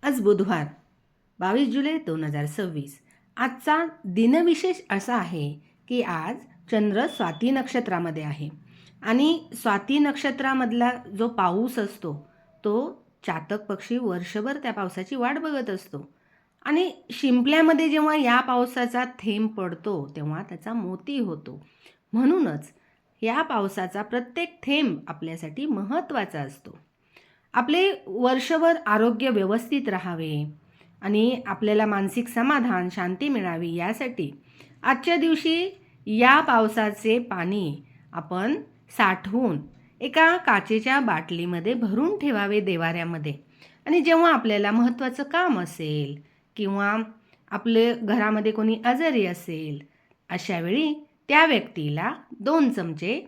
आज बुधवार 22 जुलै 2026. आजचा दिनविशेष असा आहे की आज चंद्र स्वाती नक्षत्रामध्ये आहे आणि स्वाती नक्षत्रामधला जो पाऊस असतो तो चातक पक्षी वर्षभर त्या पावसाची वाट बघत असतो आणि शिंपल्यामध्ये जेव्हा या पावसाचा थेंब पडतो तेव्हा त्याचा मोती होतो. म्हणूनच या पावसाचा प्रत्येक थेंब आपल्यासाठी महत्त्वाचा असतो. आपले वर्षभर आरोग्य व्यवस्थित राहावे आणि आपल्याला मानसिक समाधान, शांती मिळावी यासाठी आजच्या दिवशी या पावसाचे पाणी आपण साठवून एका काचेच्या बाटलीमध्ये भरून ठेवावे देवाऱ्यामध्ये. आणि जेव्हा आपल्याला महत्त्वाचं काम असेल किंवा आपले घरामध्ये कोणी आजारी असेल अशा वेळी त्या व्यक्तीला 2 चमचे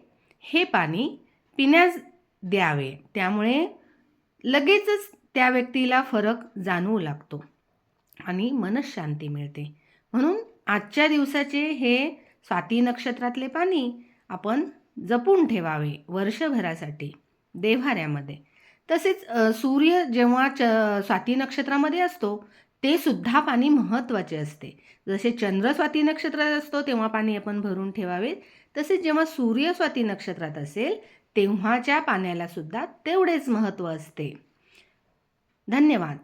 हे पाणी पिण्यास द्यावे. त्यामुळे लगेचच त्या व्यक्तीला फरक जाणवू लागतो आणि मनःशांती मिळते. म्हणून आजच्या दिवसाचे हे स्वाती नक्षत्रातले पाणी आपण जपून ठेवावे वर्षभरासाठी देव्हाऱ्यामध्ये. तसेच सूर्य जेव्हा स्वाती नक्षत्रामध्ये असतो ते सुद्धा पाणी महत्त्वाचे असते. जसे चंद्र स्वाती नक्षत्रात असतो तेव्हा पाणी आपण भरून ठेवावे, तसेच जेव्हा सूर्य स्वाती नक्षत्रात असेल तेव्हाच्या पाण्याला सुद्धा तेवढेच महत्त्व असते. धन्यवाद.